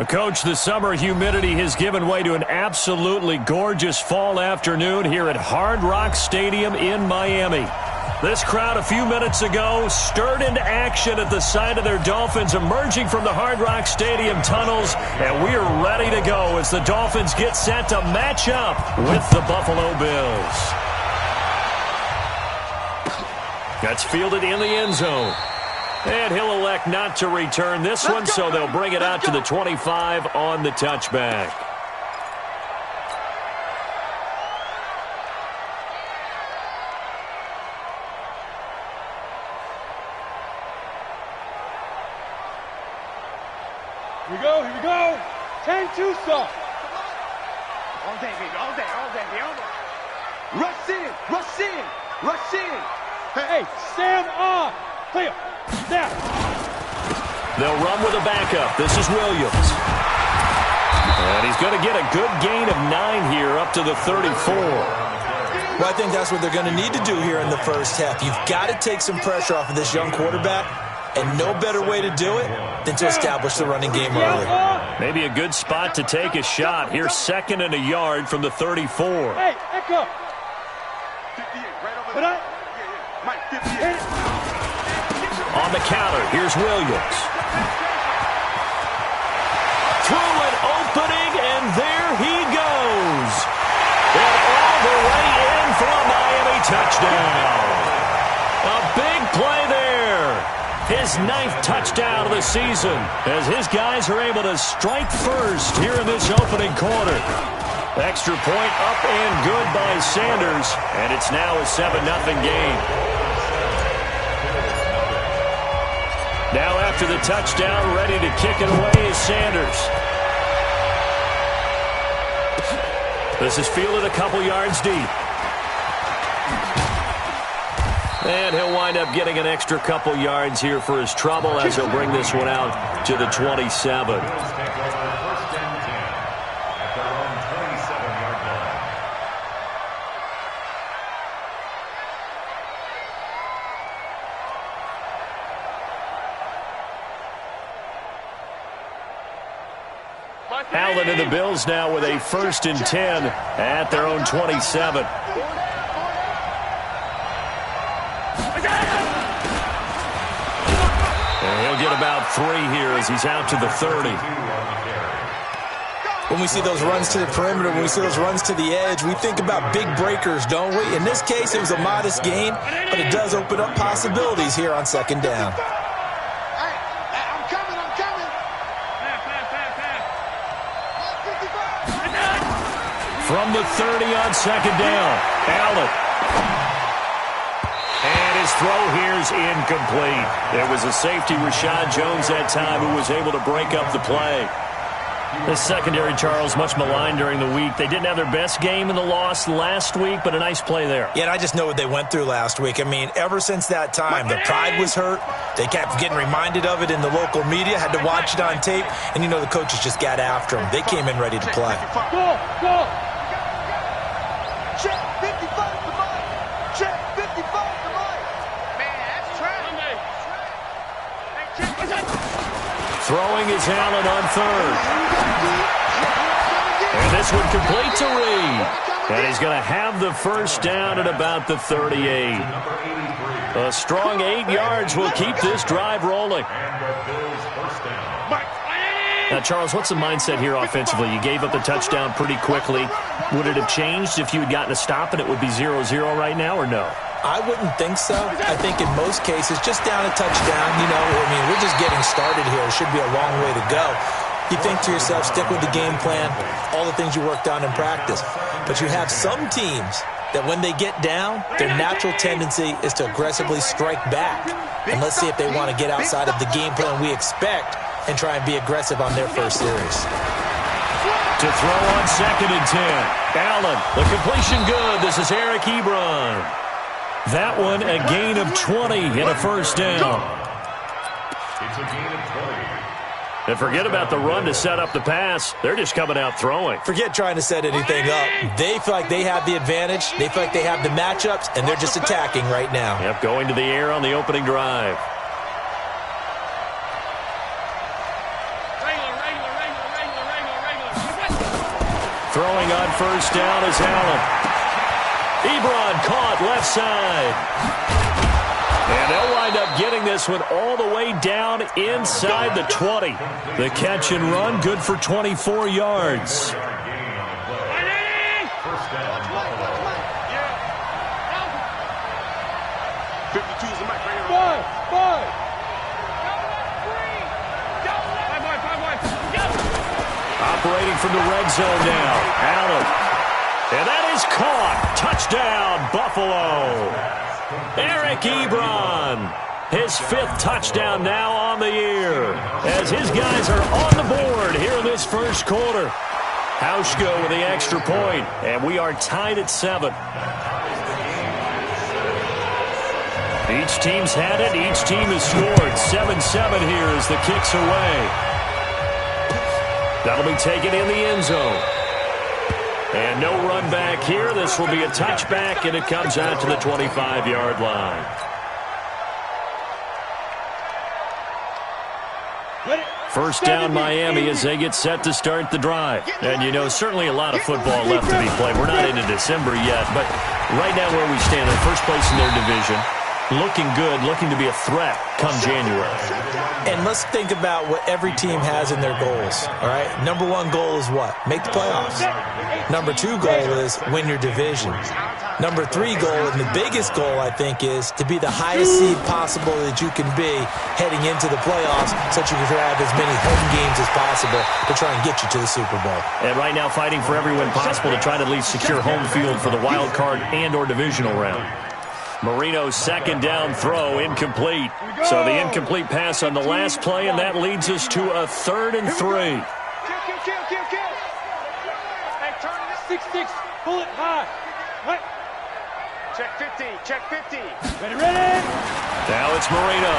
Coach, the summer humidity has given way to an absolutely gorgeous fall afternoon here at Hard Rock Stadium in Miami. This crowd a few minutes ago stirred into action at the side of their Dolphins emerging from the Hard Rock Stadium tunnels, and we are ready to go as the Dolphins get set to match up with the Buffalo Bills. That's fielded in the end zone. And he'll elect not to return this one, so they'll bring it out to the 25 on the touchback. Here we go. 10-2 stop. All day, baby, all day. Rush in. Hey, stand on. Clear. Snap. They'll run with a backup. This is Williams. And he's going to get a good gain of 9 here up to the 34. Well, I think that's what they're going to need to do here in the first half. You've got to take some pressure off of this young quarterback, and no better way to do it than to establish the running game early. Maybe a good spot to take a shot. Here's 2nd and a yard from the 34. Hey, echo. 58, right over there. Mike, 58. On the counter, here's Williams. Through an opening, and there he goes. And all the way in for a Miami touchdown. A big play there. His 9th touchdown of the season as his guys are able to strike first here in this opening quarter. Extra point up and good by Sanders, and it's now a 7-0 game. Now after the touchdown, ready to kick it away is Sanders. This is fielded a couple yards deep. And he'll wind up getting an extra couple yards here for his trouble as he'll bring this one out to the 27. Allen and the Bills now with a 1st and 10 at their own 27. And he'll get about 3 here as he's out to the 30. When we see those runs to the perimeter, when we see those runs to the edge, we think about big breakers, don't we? In this case, it was a modest gain, but it does open up possibilities here on 2nd down. From the 30 on 2nd down, Allen. And his throw here is incomplete. There was a safety, Rashad Jones, that time, who was able to break up the play. This secondary, Charles, much maligned during the week. They didn't have their best game in the loss last week, but a nice play there. Yeah, and I just know what they went through last week. I mean, ever since that time, their pride was hurt. They kept getting reminded of it in the local media, had to watch it on tape, and, you know, the coaches just got after them. They came in ready to play. Go. Check 55 to Mike. Check 55 to Mike. Man, that's trash. Throwing is Allen on 3rd. And this one complete to Reed. And he's going to have the 1st down at about the 38. A strong 8 yards will keep this drive rolling. Now, Charles, what's the mindset here offensively? You gave up the touchdown pretty quickly. Would it have changed if you had gotten a stop and it would be 0-0 right now, or no? I wouldn't think so. I think in most cases, just down a touchdown, you know, I mean, we're just getting started here. It should be a long way to go. You think to yourself, stick with the game plan, all the things you worked on in practice. But you have some teams that when they get down, their natural tendency is to aggressively strike back. And let's see if they want to get outside of the game plan we expect and try and be aggressive on their first series. To throw on 2nd and 10. Allen, the completion good. This is Eric Ebron. That one a gain of 20 and a 1st down. It's a gain of 20. And forget about the run to set up the pass. They're just coming out throwing. Forget trying to set anything up. They feel like they have the advantage. They feel like they have the matchups, and they're just attacking right now. Yep, going to the air on the opening drive. Throwing on first down is Allen. Ebron caught left side. And they'll wind up getting this one all the way down inside the 20. The catch and run, good for 24 yards. Operating from the red zone now. Allen. And that is caught. Touchdown, Buffalo. Eric Ebron. His 5th touchdown now on the year. As his guys are on the board here in this first quarter. Hauschko with the extra point. And we are tied at 7. Each team's had it. Each team has scored. 7-7 here as the kick's away. That'll be taken in the end zone. And no run back here. This will be a touchback, and it comes out to the 25-yard line. First down Miami as they get set to start the drive. And, you know, certainly a lot of football left to be played. We're not into December yet, but right now where we stand in first place in their division, looking good, looking to be a threat come January. And let's think about what every team has in their goals, all right? Number 1 goal is what? Make the playoffs. Number 2 goal is win your division. Number 3 goal, and the biggest goal, I think, is to be the highest seed possible that you can be heading into the playoffs so that you can have as many home games as possible to try and get you to the Super Bowl. And right now fighting for every win possible to try to at least secure home field for the wild card and or divisional round. Marino's second down throw incomplete. So the incomplete pass on the last play, and that leads us to a 3rd and 3. Kill. Hey, turn it 6-6. Pull it high. Right. Check 50. Check 50. Ready. Now it's Marino.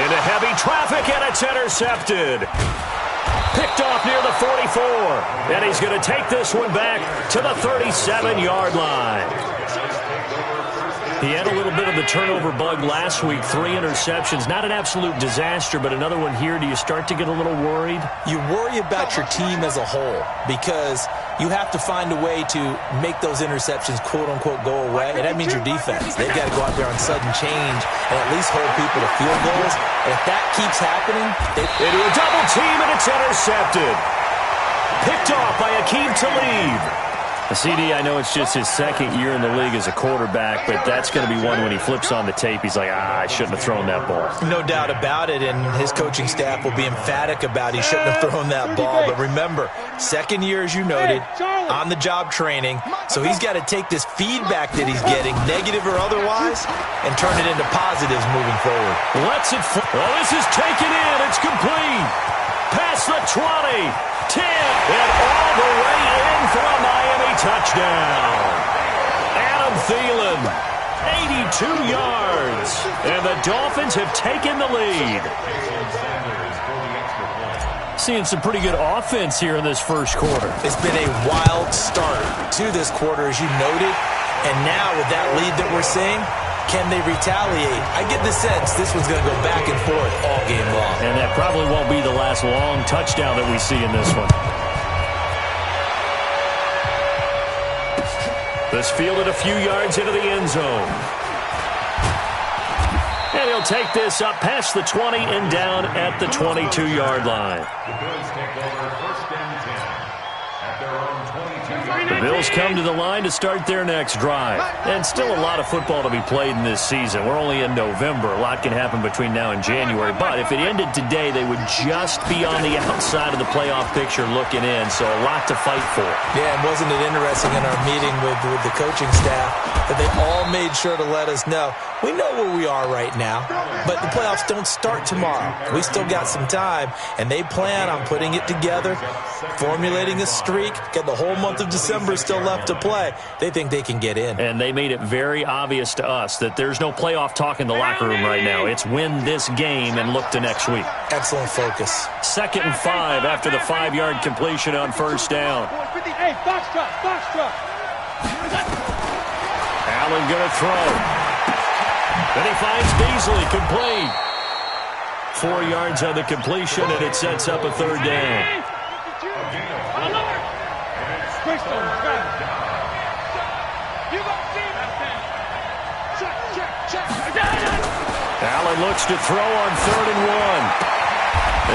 Into heavy traffic, and it's intercepted. Picked off near the 44. And he's going to take this one back to the 37-yard line. He had a little bit of the turnover bug last week. 3 interceptions. Not an absolute disaster, but another one here. Do you start to get a little worried? You worry about your team as a whole because you have to find a way to make those interceptions, quote-unquote, go away. And that means your defense. They've got to go out there on sudden change and at least hold people to field goals. And if that keeps happening, into a double team, and it's intercepted. Picked off by Akeem Talib. CD, I know it's just his 2nd year in the league as a quarterback, but that's going to be one when he flips on the tape. He's like, I shouldn't have thrown that ball. No doubt about it, and his coaching staff will be emphatic about he shouldn't have thrown that ball. But remember, 2nd year, as you noted, on-the-job training, so he's got to take this feedback that he's getting, negative or otherwise, and turn it into positives moving forward. Lets it fly. Well, this is taken in. It's complete. Past the 20, 10, and all the way in for a Miami touchdown. Adam Thielen, 82 yards, and the Dolphins have taken the lead. Seeing some pretty good offense here in this first quarter. It's been a wild start to this quarter, as you noted, and now with that lead that we're seeing, can they retaliate? I get the sense this one's going to go back and forth all game long. And that probably won't be the last long touchdown that we see in this one. This fielded a few yards into the end zone. And he'll take this up past the 20 and down at the 22-yard line. The Bills take over 1st and 10 at their own 22-yard line. The Bills come to the line to start their next drive. And still a lot of football to be played in this season. We're only in November. A lot can happen between now and January. But if it ended today, they would just be on the outside of the playoff picture looking in. So a lot to fight for. Yeah, and wasn't it interesting in our meeting with the coaching staff that they all made sure to let us know, we know where we are right now, but the playoffs don't start tomorrow. We still got some time, and they plan on putting it together, formulating a streak, got the whole month of December still left to play. They think they can get in. And they made it very obvious to us that there's no playoff talk in the locker room right now. It's win this game and look to next week. Excellent focus. 2nd and 5 after the 5-yard completion on first down. Hey, box drop. Allen going to throw. Then he finds Beasley complete. 4 yards on the completion, and it sets up a third down. Allen looks to throw on 3rd and 1.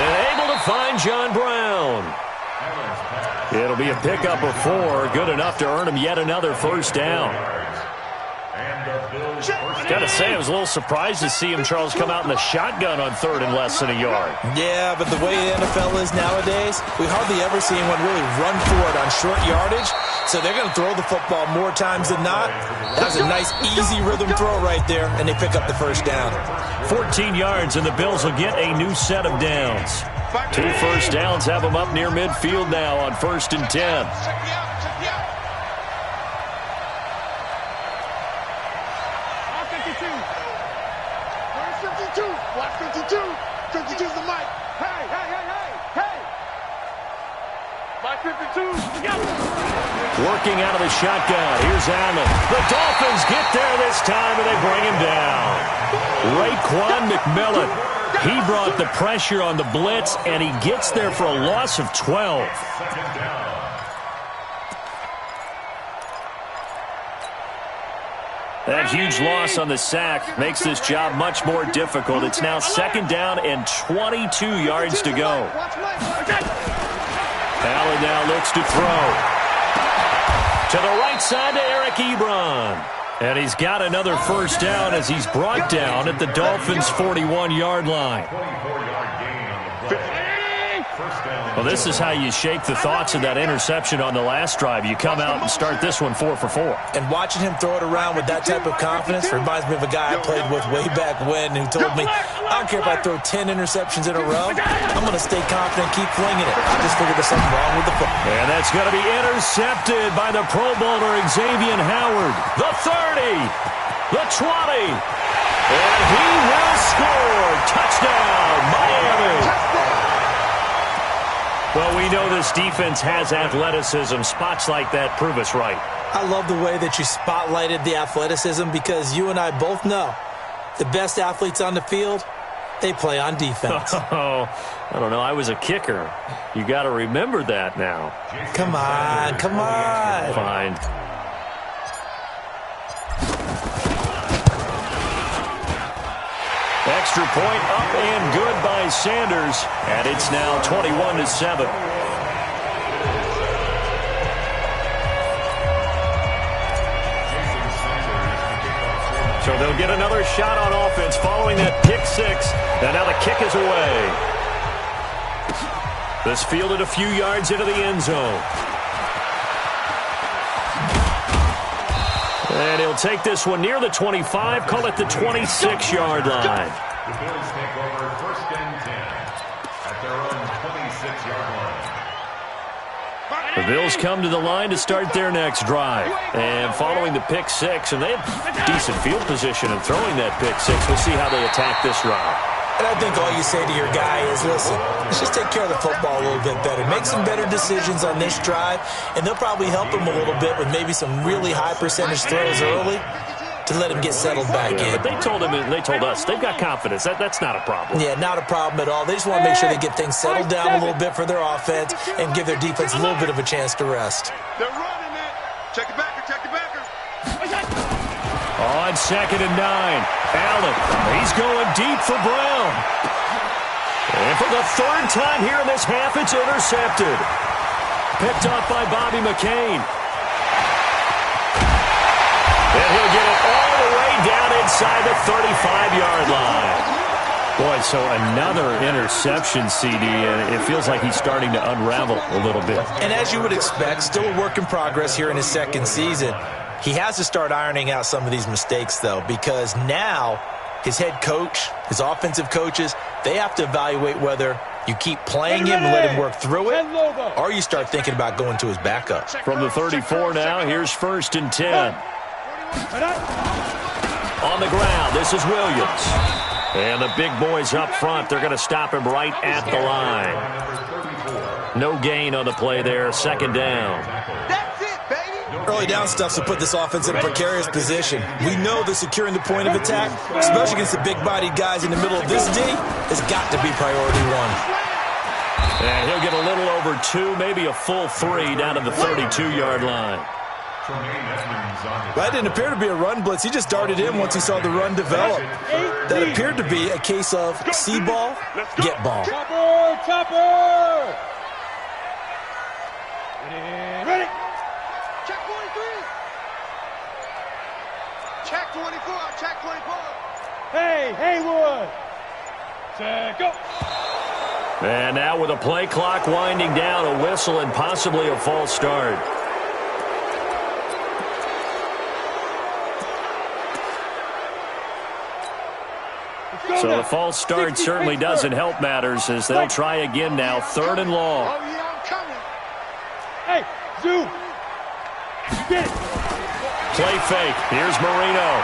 And able to find John Brown. It'll be a pickup of 4. Good enough to earn him yet another first down. Got to say, I was a little surprised to see him, Charles, come out in the shotgun on 3rd and less than a yard. Yeah, but the way the NFL is nowadays, we hardly ever see anyone really run for it on short yardage. So they're going to throw the football more times than not. That was a nice, easy rhythm throw right there, and they pick up the first down. 14 yards, and the Bills will get a new set of downs. 2 first downs have them up near midfield now on 1st and 10. Working out of the shotgun. Here's Allen. The Dolphins get there this time, and they bring him down. Raekwon McMillan. He brought the pressure on the blitz, and he gets there for a loss of 12. That huge loss on the sack makes this job much more difficult. It's now 2nd down and 22 yards to go. Allen now looks to throw. To the right side to Eric Ebron. And he's got another first down as he's brought down at the Dolphins' 41-yard line. Well, this is how you shake the thoughts of that interception on the last drive. You come out and start this one 4 for 4. And watching him throw it around with that type of confidence reminds me of a guy I played with way back when who told me, I don't care if I throw 10 interceptions in a row, I'm going to stay confident and keep flinging it. I just figured there's something wrong with the football. And that's going to be intercepted by the Pro Bowler Xavier Howard. The 30, the 20, and he will score. Touchdown, Miami. Well, we know this defense has athleticism. Spots like that prove us right. I love the way that you spotlighted the athleticism because you and I both know the best athletes on the field, they play on defense. Oh, I don't know. I was a kicker. You got to remember that now. Come on, come on. Fine. Extra point up and good by Sanders. And it's now 21-7. So they'll get another shot on offense following that pick 6. And now the kick is away. This fielded a few yards into the end zone. And he'll take this one near the 25, call it the 26-yard line. The Bills take over 1st and 10 at their own 26-yard line. The Bills come to the line to start their next drive. And following the pick 6, and they have decent field position in throwing that pick 6. We'll see how they attack this drive. And I think all you say to your guy is, listen, let's just take care of the football a little bit better. Make some better decisions on this drive, and they'll probably help him a little bit with maybe some really high percentage throws early to let him get settled back in. But they told him, and they told us, they've got confidence. That's not a problem. Yeah, not a problem at all. They just want to make sure they get things settled down a little bit for their offense and give their defense a little bit of a chance to rest. They're running it. Check it backer, check it backer. On 2nd and 9, Allen, he's going deep for Brown. And for the 3rd time here in this half, it's intercepted. Picked up by Bobby McCain. And he'll get it all the way down inside the 35-yard line. Boy, so another interception, CD, and it feels like he's starting to unravel a little bit. And as you would expect, still a work in progress here in his 2nd season. He has to start ironing out some of these mistakes, though, because now his head coach, his offensive coaches, they have to evaluate whether you keep playing him and let him work through it, or you start thinking about going to his backup. From the 34 now, here's 1st and 10. On the ground, this is Williams. And the big boys up front, they're going to stop him right at the line. No gain on the play there, 2nd down. That's it, baby. Early down stuff to put this offense in a precarious position. We know that securing the point of attack, especially against the big-bodied guys in the middle of this D, has got to be priority one. And he'll get a little over 2, maybe a full 3 down to the 32-yard line. That didn't appear to be a run blitz. He just darted in once he saw the run develop. That appeared to be a case of see ball, get ball. Chopper, chopper. Ready. Check 23. Check 24. Check 24. Hey, Haywood. Check go. And now with a play clock winding down, a whistle and possibly a false start. So the false start certainly doesn't help matters as they'll try again now, 3rd and long. Oh, yeah, I'm coming. Hey, zoom. Get it. Play fake. Here's Marino.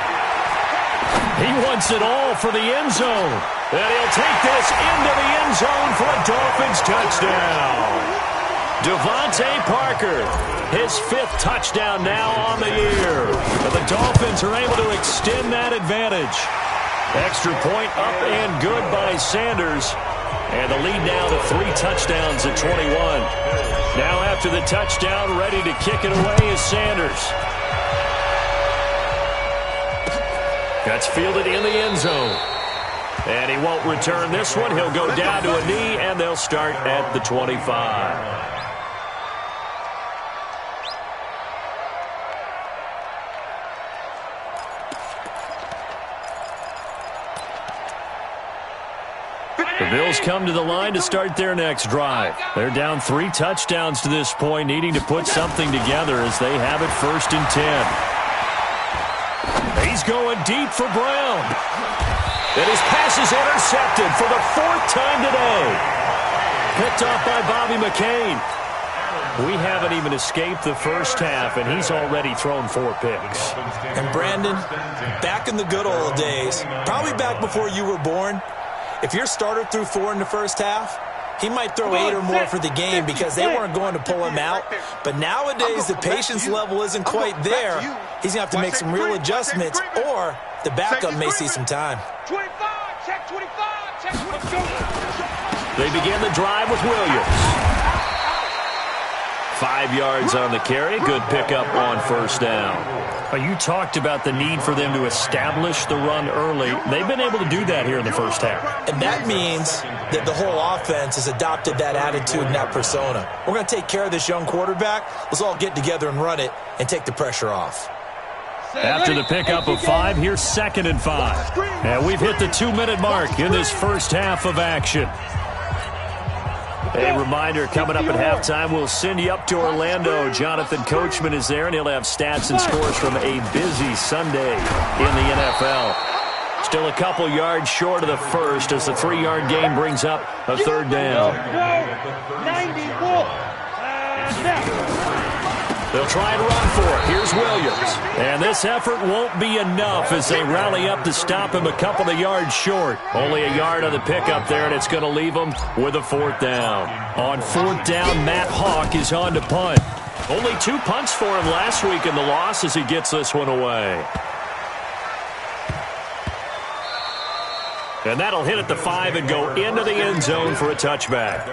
He wants it all for the end zone. And he'll take this into the end zone for a Dolphins touchdown. Devontae Parker, his 5th touchdown now on the year. And the Dolphins are able to extend that advantage. Extra point up and good by Sanders. And the lead now to 3 touchdowns at 21. Now after the touchdown, ready to kick it away is Sanders. That's fielded in the end zone. And he won't return this one. He'll go down to a knee, and they'll start at the 25. The Bills come to the line to start their next drive. They're down 3 touchdowns to this point, needing to put something together as they have it 1st and 10. He's going deep for Brown. And his pass is intercepted for the 4th time today. Picked off by Bobby McCain. We haven't even escaped the first half, and he's already thrown 4 picks. And Brandon, back in the good old days, probably back before you were born, if your starter threw 4 in the first half, he might throw 8 or more for the game because they weren't going to pull him out. But nowadays, the patience level isn't quite there. He's going to have to make some real adjustments, or the backup may see some time. 25, check 25, check 25. They begin the drive with Williams. 5 yards on the carry. Good pickup on 1st down. You talked about the need for them to establish the run early. They've been able to do that here in the first half. And that means that the whole offense has adopted that attitude and that persona. We're going to take care of this young quarterback. Let's all get together and run it and take the pressure off. After the pickup of 5, here's 2nd and 5. And we've hit the 2-minute mark in this first half of action. A reminder, coming up at halftime, we'll send you up to Orlando. Jonathan Coachman is there, and he'll have stats and scores from a busy Sunday in the NFL. Still a couple yards short of the first as the 3-yard gain brings up a 3rd down. 94. They'll try and run for it. Here's Williams. And this effort won't be enough as they rally up to stop him a couple of yards short. Only a yard on the pickup there, and it's going to leave him with a 4th down. On 4th down, Matt Hawk is on to punt. Only 2 punts for him last week in the loss as he gets this one away. And that'll hit at the 5 and go into the end zone for a touchback.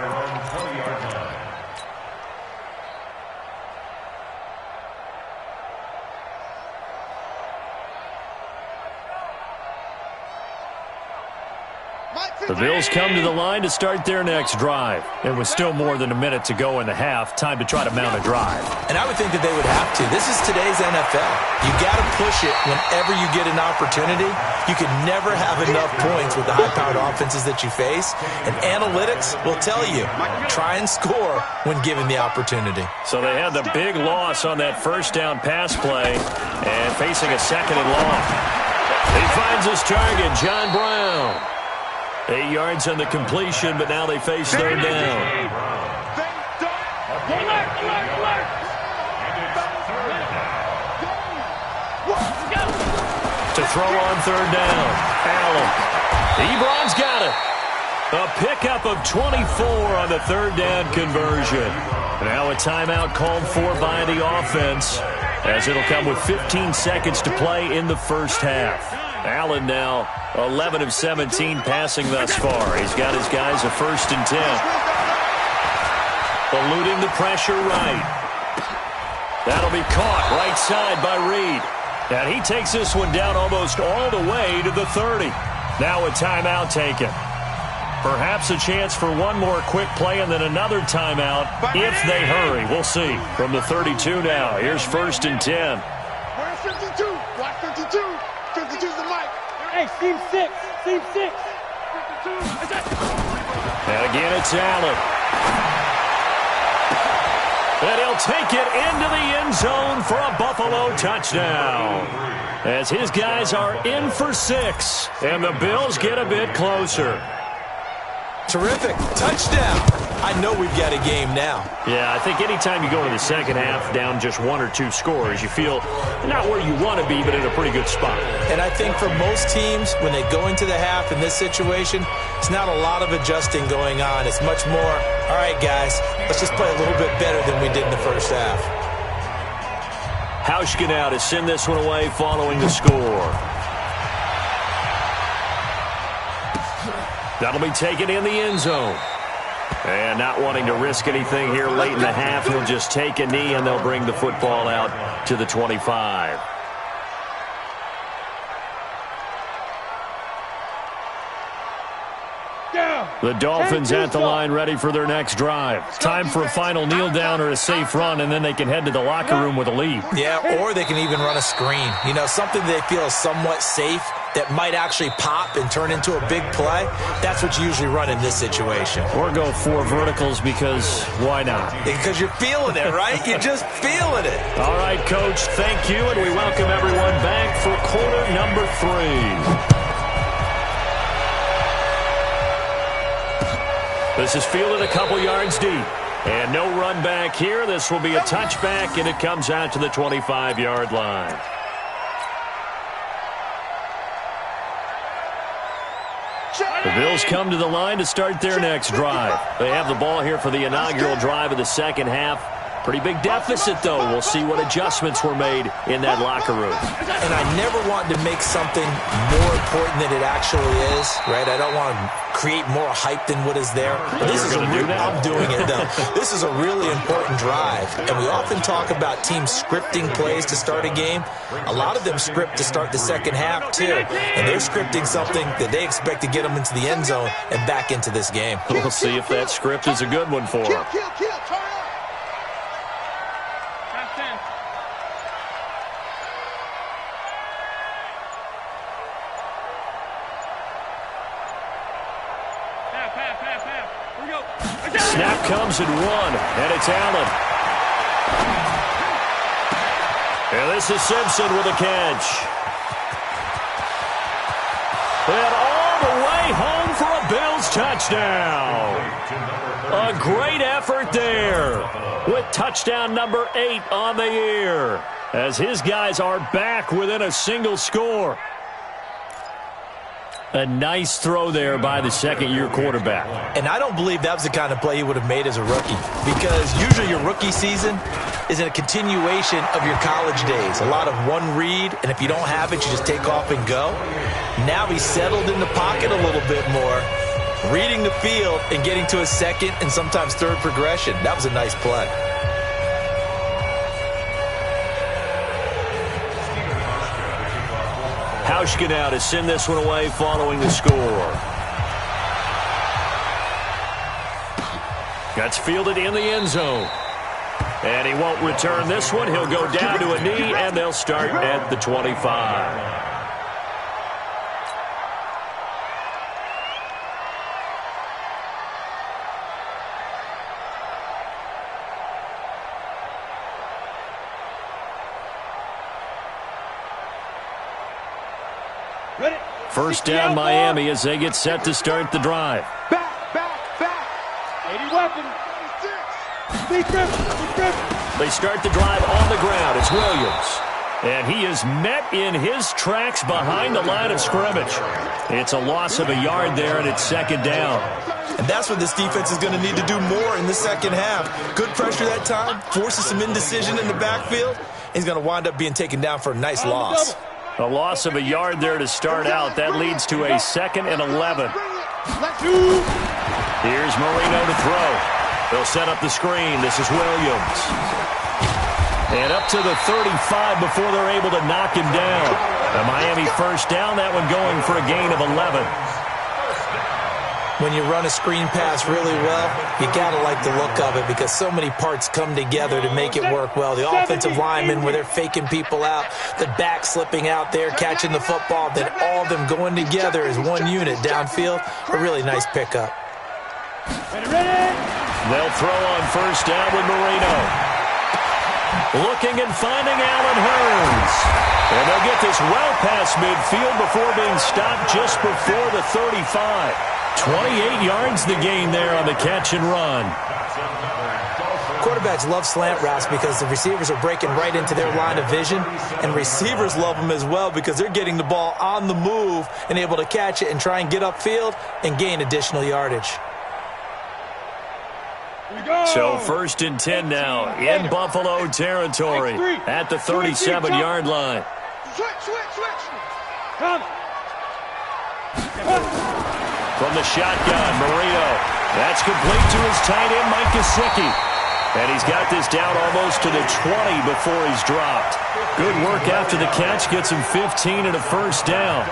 The Bills come to the line to start their next drive. And with still more than a minute to go in the half, time to try to mount a drive. And I would think that they would have to. This is today's NFL. You got to push it whenever you get an opportunity. You can never have enough points with the high-powered offenses that you face. And analytics will tell you, try and score when given the opportunity. So they had the big loss on that 1st down pass play and facing a 2nd and long. He finds his target, John Brown. 8 yards on the completion, but now they face 3rd down. To throw on 3rd down. Allen. Ebron's got it. A pickup of 24 on the 3rd down conversion. Now a timeout called for by the offense. as it'll come with 15 seconds to play in the first half. Allen now 11 of 17 passing thus far. He's got his guys a 1st and 10. Eluding the pressure right. That'll be caught right side by Reed. And he takes this one down almost all the way to the 30. Now a timeout taken. Perhaps a chance for one more quick play and then another timeout if they hurry. We'll see. From the 32 now, here's 1st and 10. We're 52. Watch 52. 52's the mic. Hey, seam 6. Seam 6. 52. And again, it's Allen. And he'll take it into the end zone for a Buffalo touchdown. As his guys are in for 6, and the Bills get a bit closer. Terrific. Touchdown. I know we've got a game now. Yeah, I think anytime you go into the second half down just 1 or 2 scores, you feel not where you want to be, but in a pretty good spot. And I think for most teams, when they go into the half in this situation, it's not a lot of adjusting going on. It's much more, all right, guys, let's just play a little bit better than we did in the first half. Hauschka now to send this one away following the score. That'll be taken in the end zone. And not wanting to risk anything here late in the half, he'll just take a knee and they'll bring the football out to the 25. The Dolphins at the line ready for their next drive. Time for a final kneel down or a safe run, and then they can head to the locker room with a lead. Yeah, or they can even run a screen. You know, something they feel is somewhat safe that might actually pop and turn into a big play. That's what you usually run in this situation. Or go 4 verticals because why not? Because you're feeling it, right? You're just feeling it. All right, Coach, thank you, and we welcome everyone back for quarter number 3. This is fielded a couple yards deep. And no run back here. This will be a touchback, and it comes out to the 25-yard line. The Bills come to the line to start their next drive. They have the ball here for the inaugural drive of the second half. Pretty big deficit, though. We'll see what adjustments were made in that locker room. And I never want to make something more important than it actually is, right? I don't want to create more hype than what is there. But this is I'm doing it, though. This is a really important drive. And we often talk about teams scripting plays to start a game. A lot of them script to start the second half, too. And they're scripting something that they expect to get them into the end zone and back into this game. We'll see if that script is a good one for them. Snap comes at 1, and it's Allen. And this is Simpson with a catch. And all the way home for a Bills touchdown. A great effort there with touchdown number 8 on the year as his guys are back within a single score. A nice throw there by the second-year quarterback. And I don't believe that was the kind of play he would have made as a rookie, because usually your rookie season is a continuation of your college days. A lot of one read, and if you don't have it, you just take off and go. Now he's settled in the pocket a little bit more, reading the field and getting to a second and sometimes third progression. That was a nice play. Hauschka now to send this one away following the score. That's fielded in the end zone. And he won't return this one. He'll go down to a knee, and they'll start at the 25. First down, Miami, as they get set to start the drive. Back. 80 weapon. They start the drive on the ground. It's Williams. And he is met in his tracks behind the line of scrimmage. It's a loss of a yard there, and it's second down. And that's what this defense is going to need to do more in the second half. Good pressure that time, forces some indecision in the backfield, He's going to wind up being taken down for a nice loss. A loss of a yard there to start out. That leads to a 2nd and 11. Here's Marino to throw. They'll set up the screen. This is Williams. And up to the 35 before they're able to knock him down. A Miami first down, that one going for a gain of 11. When you run a screen pass really well, you got to like the look of it because so many parts come together to make it work well. The offensive linemen, where they're faking people out, the back slipping out there, catching the football, then all of them going together as one unit downfield. A really nice pickup. They'll throw on first down with Marino. Looking and finding Allen Hurns. And they'll get this well past midfield before being stopped just before the 35. 28 yards the gain there on the catch and run. Quarterbacks love slant routes because the receivers are breaking right into their line of vision, and receivers love them as well because they're getting the ball on the move and able to catch it and try and get upfield and gain additional yardage. So 1st and 10 now in Buffalo territory at the 37-yard line. Switch. Come. From the shotgun, Marino. That's complete to his tight end, Mike Gesicki. And he's got this down almost to the 20 before he's dropped. Good work after the catch. Gets him 15 and a first down.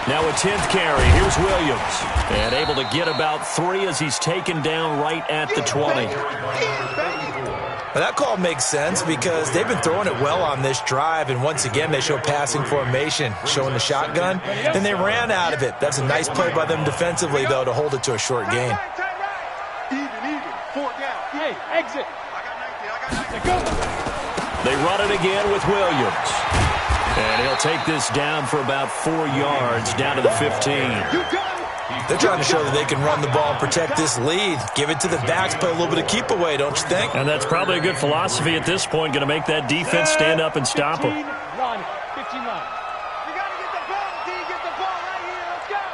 Now a 10th carry. Here's Williams. And able to get about 3 as he's taken down right at the 20. Well, that call makes sense because they've been throwing it well on this drive, and once again they show passing formation, showing the shotgun. Then they ran out of it. That's a nice play by them defensively, though, to hold it to a short gain. Even. 4 down. Hey, exit. They run it again with Williams. And he'll take this down for about 4 yards, down to the 15. They're trying to show that they can run the ball and protect this lead. Give it to the backs, play a little bit of keep away, don't you think? And that's probably a good philosophy at this point, going to make that defense stand up and stop them. 15 line. You got to get the ball, D. Get the ball right here. Let's go.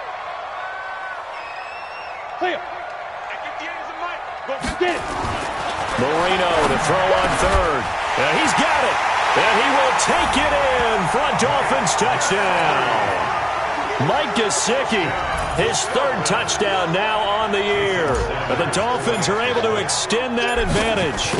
Clear. Get the ends of Mike. Get it. Marino to throw on 3rd. And he's got it. And he will take it in for a Dolphins touchdown. Mike Gesicki, his 3rd touchdown now on the year. But the Dolphins are able to extend that advantage.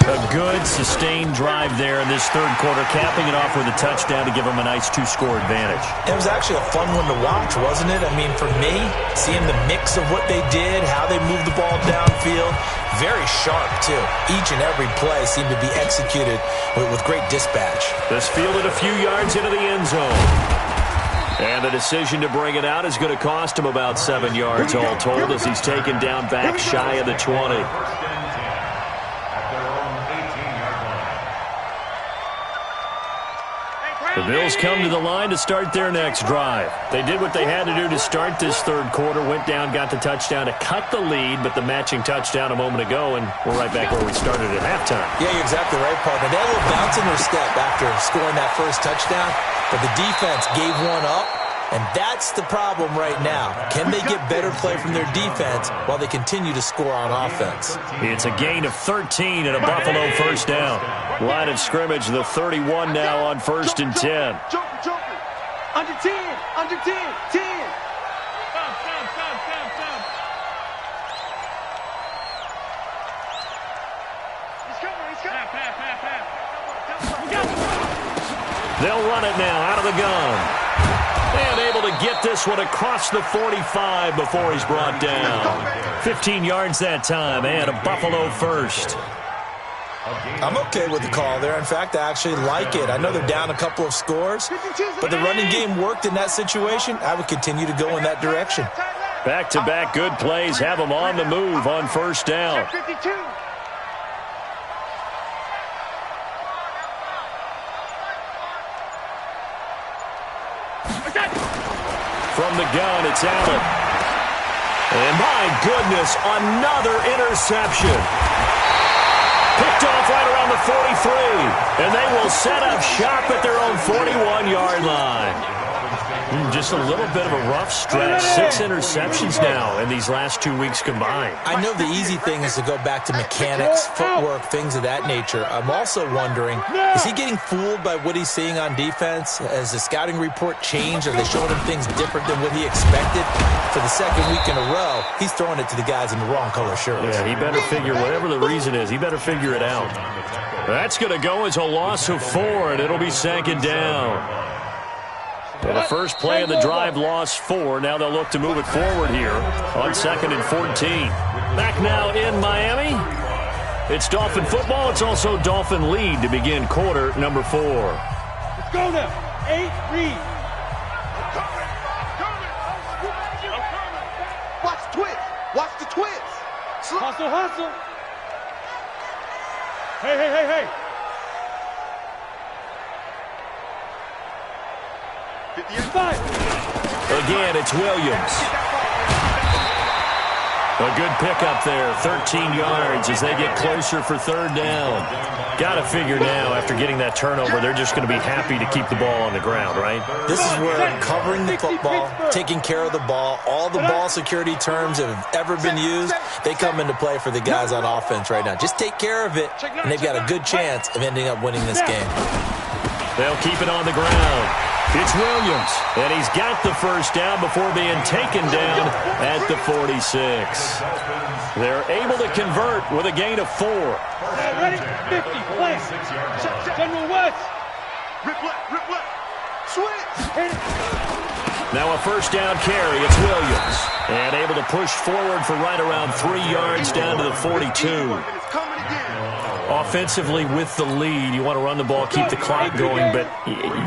A good, sustained drive there in this 3rd quarter, capping it off with a touchdown to give them a nice 2-score advantage. It was actually a fun one to watch, wasn't it? I mean, for me, seeing the mix of what they did, how they moved the ball downfield, very sharp, too. Each and every play seemed to be executed with great dispatch. This fielded a few yards into the end zone. And the decision to bring it out is going to cost him about 7 yards all told as he's taken down back shy of the 20. The Bills come to the line to start their next drive. They did what they had to do to start this 3rd quarter, went down, got the touchdown to cut the lead, but the matching touchdown a moment ago, and we're right back where we started at halftime. Yeah, you're exactly right, partner. They had a little bounce in their step after scoring that first touchdown, but the defense gave one up, and that's the problem right now. Can they get better play from their defense while they continue to score on offense? It's a gain of 13 and a Buffalo first down. Line of scrimmage, the 31 now on 1st and 10. Joker. Under 10. 10. He's coming. They'll run it now out of the gun. And able to get this one across the 45 before he's brought down. 15 yards that time and a Buffalo first. I'm okay with the call there. In fact, I actually like it. I know they're down a couple of scores, but the running game worked in that situation. I would continue to go in that direction. Back-to-back good plays have them on the move on first down. 52. From the gun, it's Allen. And my goodness, another interception. Picked off right around the 43. And they will set up shop at their own 41-yard line. Just a little bit of a rough stretch. 6 interceptions now in these last 2 weeks combined. I know the easy thing is to go back to mechanics, footwork, things of that nature. I'm also wondering, is he getting fooled by what he's seeing on defense? Has the scouting report changed? Are they showing him things different than what he expected? For the second week in a row, he's throwing it to the guys in the wrong color shirts. Yeah, he better figure, whatever the reason is, he better figure it out. That's going to go as a loss of 4, and it'll be 2nd down. Well, the first play of the drive lost 4. Now they'll look to move it forward here on 2nd and 14. Back now in Miami. It's Dolphin football. It's also Dolphin lead to begin quarter number 4. Let's go now. 8, read. Watch the twist. Watch the twist. Hustle, hustle. Hey, hey, hey, hey. Again, it's Williams. A good pickup there, 13 yards as they get closer for 3rd down. Got to figure now, after getting that turnover, they're just going to be happy to keep the ball on the ground, right? This is where covering the football, taking care of the ball, all the ball security terms that have ever been used, they come into play for the guys on offense right now. Just take care of it, and they've got a good chance of ending up winning this game. They'll keep it on the ground. It's Williams, and he's got the 1st down before being taken down at the 46. They're able to convert with a gain of 4. Ready? 50, play. General West. Rip left. Switch. Now a 1st down carry. It's Williams, and able to push forward for right around 3 yards down to the 42. It's coming again. Offensively with the lead, you want to run the ball, keep the clock going, but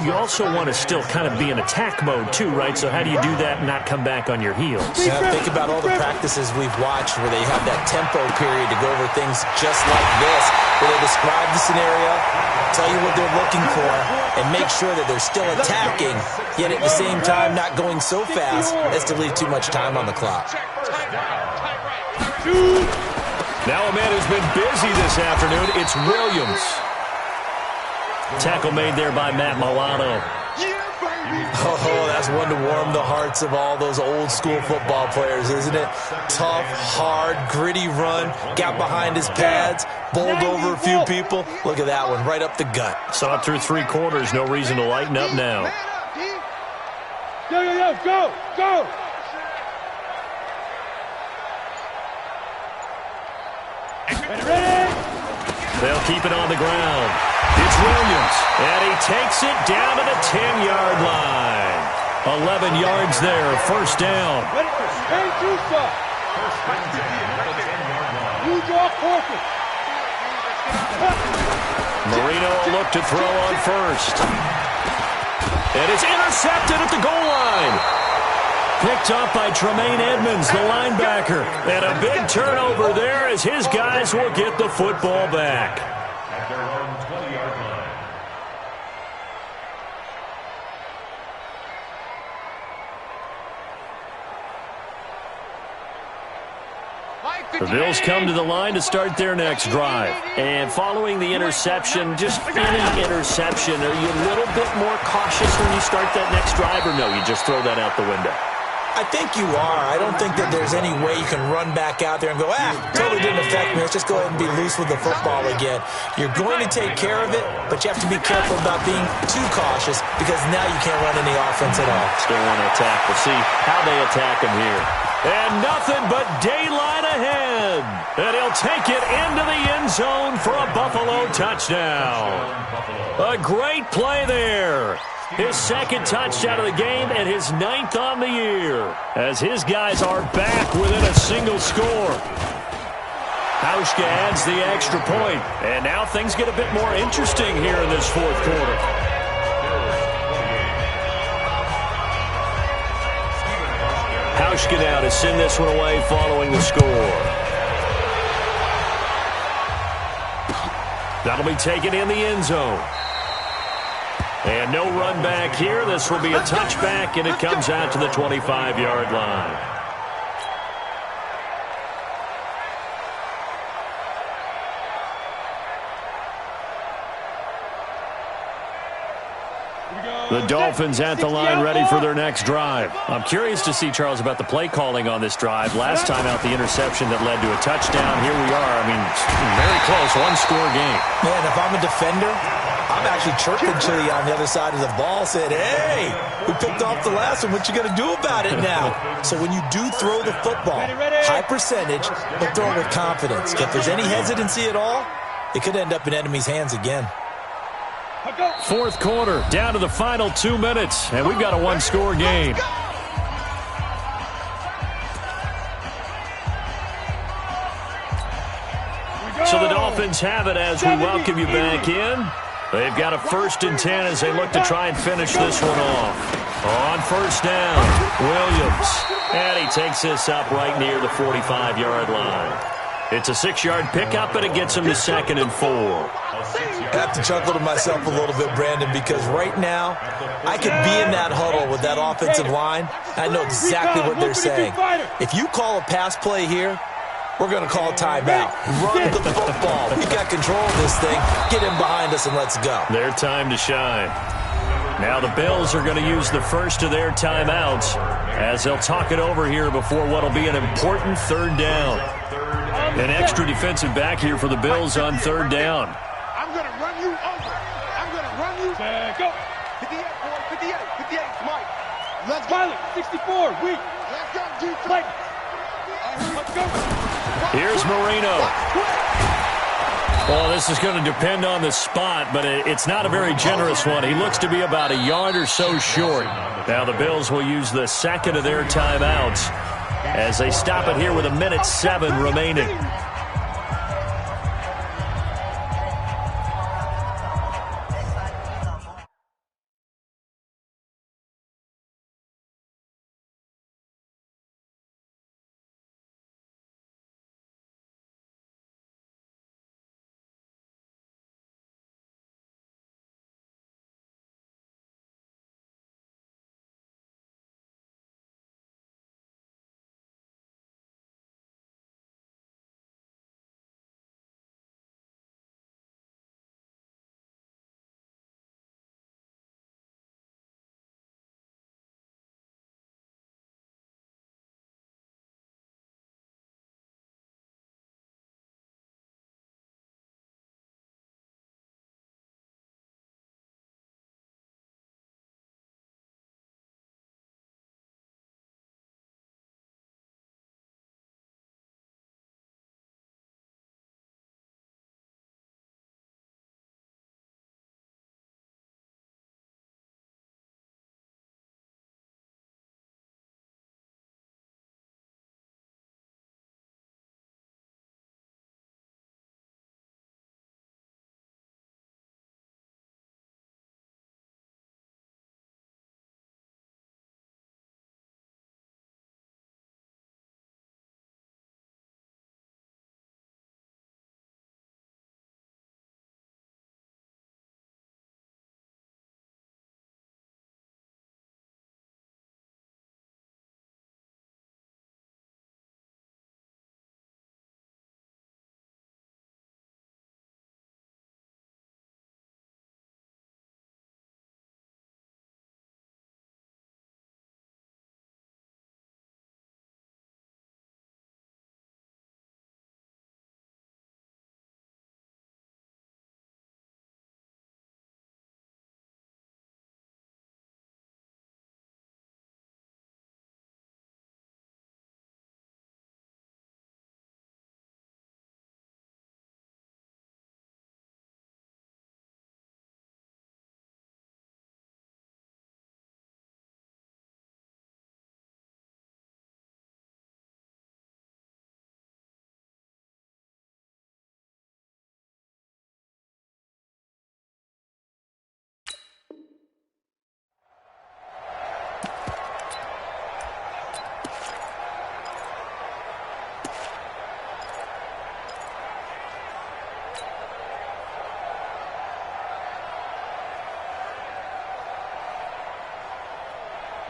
you also want to still kind of be in attack mode too, right? So how do you do that and not come back on your heels? Yeah, think about all the practices we've watched where they have that tempo period to go over things just like this, where they describe the scenario, tell you what they're looking for, and make sure that they're still attacking, yet at the same time not going so fast as to leave too much time on the clock. Now a man who's been busy this afternoon, it's Williams. Tackle made there by Matt Milano. Oh, that's one to warm the hearts of all those old school football players, isn't it? Tough, hard, gritty run, got behind his pads, bowled over a few people. Look at that one, right up the gut. Saw it through 3 quarters, no reason to lighten up now. Yo, go. Ready? They'll keep it on the ground. It's Williams, and he takes it down to the 10-yard line. 11 yards there, 1st down. Ready? Hey, Juice. You draw corpus. Marino will look to throw on 1st. And it's intercepted at the goal line. Picked up by Tremaine Edmonds, the linebacker. And a big turnover there as his guys will get the football back. At their own 20-yard line. The Bills come to the line to start their next drive. And following the interception, just any interception, are you a little bit more cautious when you start that next drive, or no, you just throw that out the window? I think you are. I don't think that there's any way you can run back out there and go, totally didn't affect me. Let's just go ahead and be loose with the football again. You're going to take care of it, but you have to be careful about being too cautious because now you can't run any offense at all. Still want to attack. We'll see how they attack him here. And nothing but daylight ahead. And he'll take it into the end zone for a Buffalo touchdown. A great play there. His 2nd touchdown of the game and his 9th on the year, as his guys are back within a single score. Hauschka adds the extra point, and now things get a bit more interesting here in this 4th quarter. Hauschka now to send this one away following the score. That'll be taken in the end zone. And no run back here. This will be a touchback, and it comes out to the 25-yard line. The Dolphins at the line ready for their next drive. I'm curious to see, Charles, about the play calling on this drive. Last time out, the interception that led to a touchdown. Here we are. I mean, very close, one-score game. Man, if I'm a defender, I'm actually chirping Chili on the other side of the ball, saying, hey, we picked off the last one. What you going to do about it now? So when you do throw the football, high percentage, but throw it with confidence. If there's any hesitancy at all, it could end up in enemy's hands again. Fourth quarter, down to the final 2 minutes, and we've got a one-score game. So the Dolphins have it as we welcome you back in. They've got a 1st and 10 as they look to try and finish this one off. On first down, Williams. And he takes this up right near the 45-yard line. It's a 6-yard pickup, and it gets him to 2nd and 4. I have to chuckle to myself a little bit, Brandon, because right now I could be in that huddle with that offensive line. I know exactly what they're saying. If you call a pass play here, we're going to call a timeout. Run the football. We got control of this thing. Get him behind us and let's go. Their time to shine. Now the Bills are going to use the first of their timeouts as they'll talk it over here before what will be an important 3rd down. An extra defensive back here for the Bills on 3rd down. I'm going to run you over. I'm going to run you. Go. 58, boy. 58. 58, Mike. Let's go. Pilot, 64, weak. Let's go, G. Like. Let's go. Here's Marino. Well, this is going to depend on the spot, but it's not a very generous one. He looks to be about a yard or so short. Now the Bills will use the 2nd of their timeouts as they stop it here with 1:07 remaining.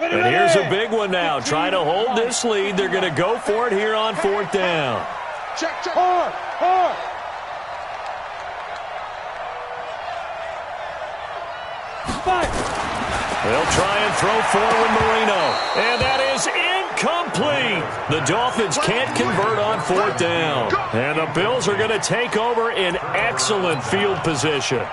And here's a big one now. Trying to hold this lead. They're going to go for it here on 4th down. Check. Hard. Five. They'll try and throw forward Marino. And that is incomplete. The Dolphins can't convert on fourth down. And the Bills are going to take over in excellent field position.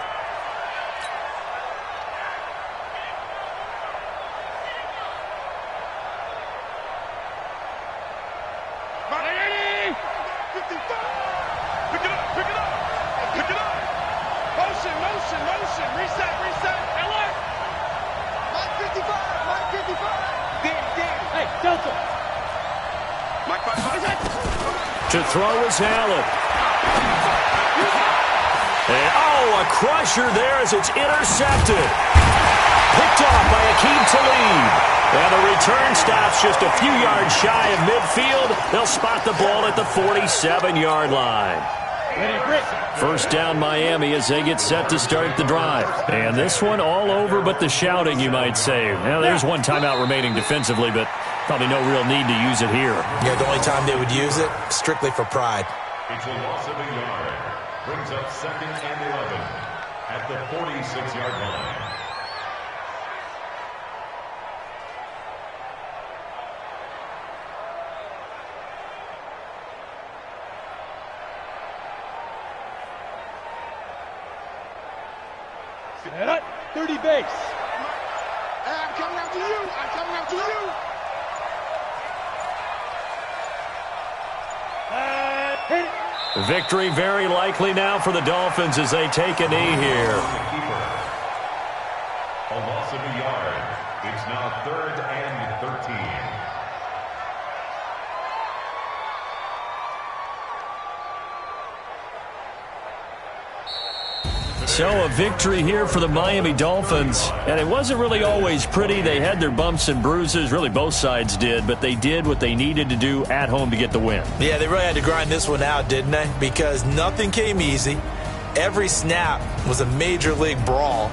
To throw is Allen. And, a crusher there as it's intercepted. Picked off by Akeem Talib. And the return stops just a few yards shy of midfield. They'll spot the ball at the 47-yard line. First down Miami as they get set to start the drive. And this one all over but the shouting, you might say. Now, there's one timeout remaining defensively, but probably no real need to use it here. Yeah, the only time they would use it, strictly for pride. It's a loss of a yard. Brings up 2nd and 11 at the 46-yard line. Set up, 30 base. I'm coming after you. I'm coming after you. Hit it. Victory very likely now for the Dolphins as they take a knee here. A loss of a yard. It's now 3rd and 13. So a victory here for the Miami Dolphins. And it wasn't really always pretty. They had their bumps and bruises. Really, both sides did. But they did what they needed to do at home to get the win. Yeah, they really had to grind this one out, didn't they? Because nothing came easy. Every snap was a major league brawl.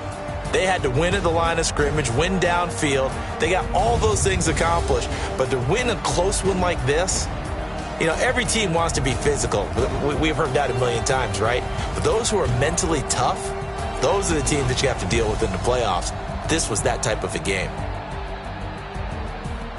They had to win at the line of scrimmage, win downfield. They got all those things accomplished. But to win a close one like this, you know, every team wants to be physical. We've heard that a million times, right? But those who are mentally tough, those are the teams that you have to deal with in the playoffs. This was that type of a game.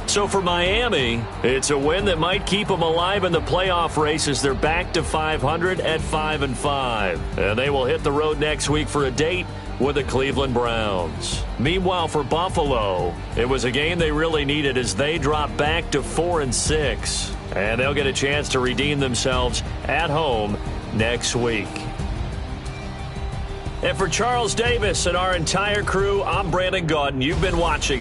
So for Miami, it's a win that might keep them alive in the playoff race as they're back to 500 at 5-5. And they will hit the road next week for a date with the Cleveland Browns. Meanwhile, for Buffalo, it was a game they really needed as they drop back to 4-6. And they'll get a chance to redeem themselves at home next week. And for Charles Davis and our entire crew, I'm Brandon Gaudin. You've been watching